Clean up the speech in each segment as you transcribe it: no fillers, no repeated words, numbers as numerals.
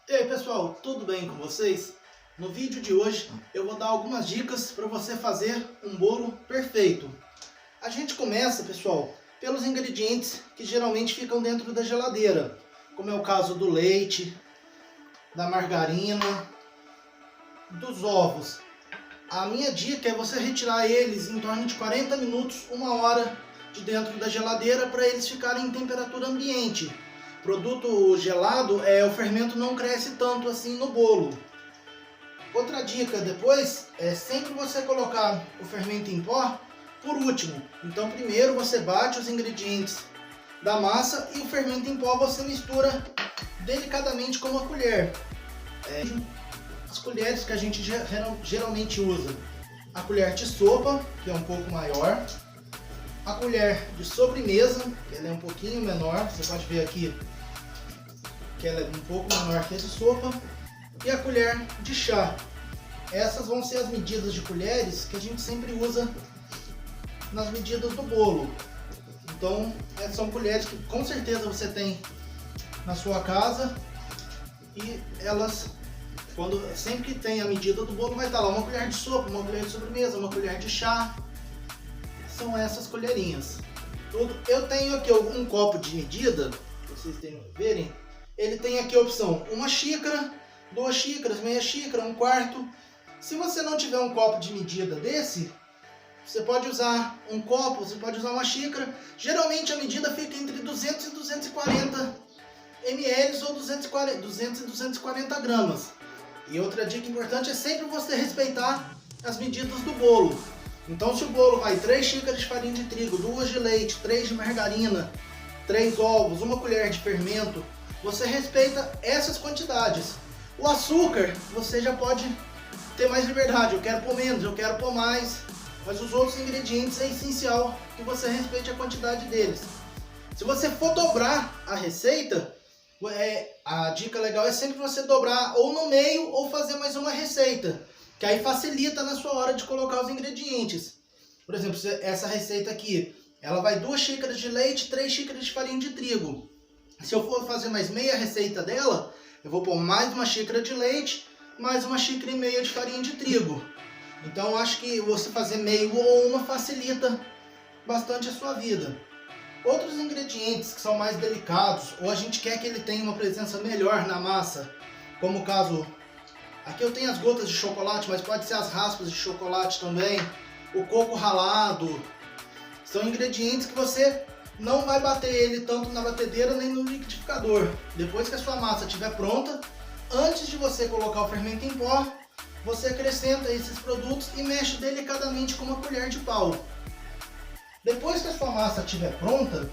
E aí pessoal, tudo bem com vocês? No vídeo de hoje eu vou dar algumas dicas para você fazer um bolo perfeito. A gente começa, pessoal, pelos ingredientes que geralmente ficam dentro da geladeira, como é o caso do leite, da margarina, dos ovos. A minha dica é você retirar eles em torno de 40 minutos, 1 hora de dentro da geladeira para eles ficarem em temperatura ambiente. Produto gelado, o fermento não cresce tanto assim no bolo. Outra dica depois é sempre você colocar o fermento em pó por último. Então primeiro você bate os ingredientes da massa e o fermento em pó você mistura delicadamente com uma colher. As colheres que a gente geralmente usa: a colher de sopa, que é um pouco maior, a colher de sobremesa, que ela é um pouquinho menor, você pode ver aqui que ela é um pouco menor que a de sopa, e a colher de chá. Essas vão ser as medidas de colheres que a gente sempre usa nas medidas do bolo. Então são colheres que com certeza você tem na sua casa, e elas, sempre que tem a medida do bolo, vai estar lá uma colher de sopa, uma colher de sobremesa, uma colher de chá. São essas colherinhas. Eu tenho aqui um copo de medida, para vocês verem. Ele tem aqui a opção 1 xícara, 2 xícaras, meia xícara, 1/4. Se você não tiver um copo de medida desse, você pode usar um copo, você pode usar 1 xícara. Geralmente a medida fica entre 200 e 240 ml ou 200 e 240 gramas. E outra dica importante é sempre você respeitar as medidas do bolo. Então se o bolo vai 3 xícaras de farinha de trigo, 2 de leite, 3 de margarina, 3 ovos, 1 colher de fermento, você respeita essas quantidades. O açúcar você já pode ter mais liberdade, eu quero pôr menos, eu quero pôr mais, mas os outros ingredientes é essencial que você respeite a quantidade deles. Se você for dobrar a receita, a dica legal é sempre você dobrar ou no meio ou fazer mais uma receita, que aí facilita na sua hora de colocar os ingredientes. Por exemplo, essa receita aqui, ela vai 2 xícaras de leite, 3 xícaras de farinha de trigo. Se eu for fazer mais meia receita dela, eu vou pôr mais 1 xícara de leite, mais 1,5 xícara de farinha de trigo. Então eu acho que você fazer meio ou uma facilita bastante a sua vida. Outros ingredientes que são mais delicados, ou a gente quer que ele tenha uma presença melhor na massa, como o caso, aqui eu tenho as gotas de chocolate, mas pode ser as raspas de chocolate também, o coco ralado. São ingredientes que você não vai bater ele tanto na batedeira nem no liquidificador. Depois que a sua massa estiver pronta, antes de você colocar o fermento em pó, você acrescenta esses produtos e mexe delicadamente com uma colher de pau. Depois que a sua massa estiver pronta,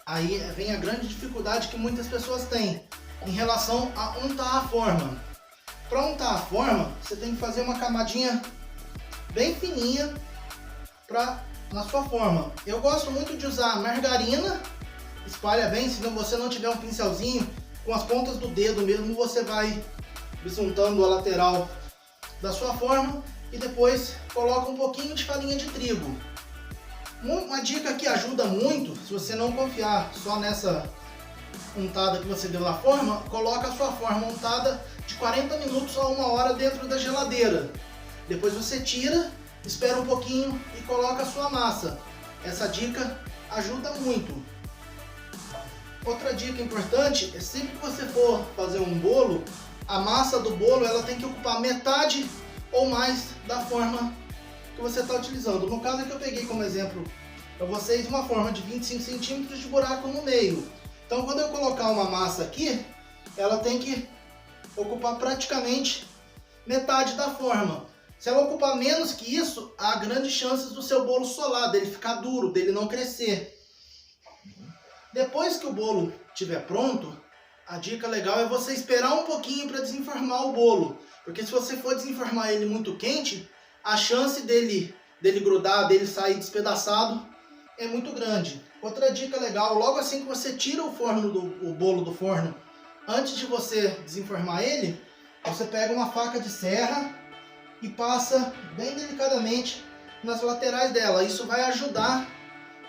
aí vem a grande dificuldade que muitas pessoas têm em relação a untar a forma. Para untar a forma, você tem que fazer uma camadinha bem fininha na sua forma. Eu gosto muito de usar margarina, espalha bem, se você não tiver um pincelzinho, com as pontas do dedo mesmo, você vai besuntando a lateral da sua forma e depois coloca um pouquinho de farinha de trigo. Uma dica que ajuda muito, se você não confiar só nessa untada que você deu na forma, coloca a sua forma untada de 40 minutos a 1 hora dentro da geladeira. Depois você tira, espera um pouquinho e coloca a sua massa. Essa dica ajuda muito. Outra dica importante é sempre que você for fazer um bolo, a massa do bolo ela tem que ocupar metade ou mais da forma que você está utilizando. No caso aqui eu peguei como exemplo para vocês uma forma de 25 centímetros de buraco no meio. Então quando eu colocar uma massa aqui, ela tem que ocupar praticamente metade da forma. Se ela ocupar menos que isso, há grandes chances do seu bolo solar, dele ficar duro, dele não crescer. Depois que o bolo estiver pronto, a dica legal é você esperar um pouquinho para desenformar o bolo. Porque se você for desenformar ele muito quente, a chance dele grudar, dele sair despedaçado é muito grande. Outra dica legal, logo assim que você tira o bolo do forno, antes de você desenformar ele, você pega uma faca de serra e passa bem delicadamente nas laterais dela. Isso vai ajudar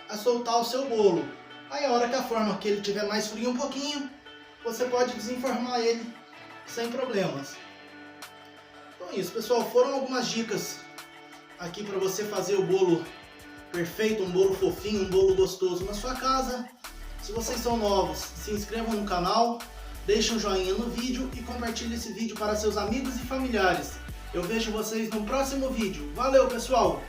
a soltar o seu bolo. Aí a hora que a forma que ele tiver mais frio um pouquinho, você pode desenformar ele sem problemas. Então é isso, pessoal, foram algumas dicas aqui para você fazer o bolo perfeito, um bolo fofinho, um bolo gostoso na sua casa. Se vocês são novos, se inscrevam no canal, deixem um joinha no vídeo e compartilhem esse vídeo para seus amigos e familiares. Eu vejo vocês no próximo vídeo. Valeu, pessoal!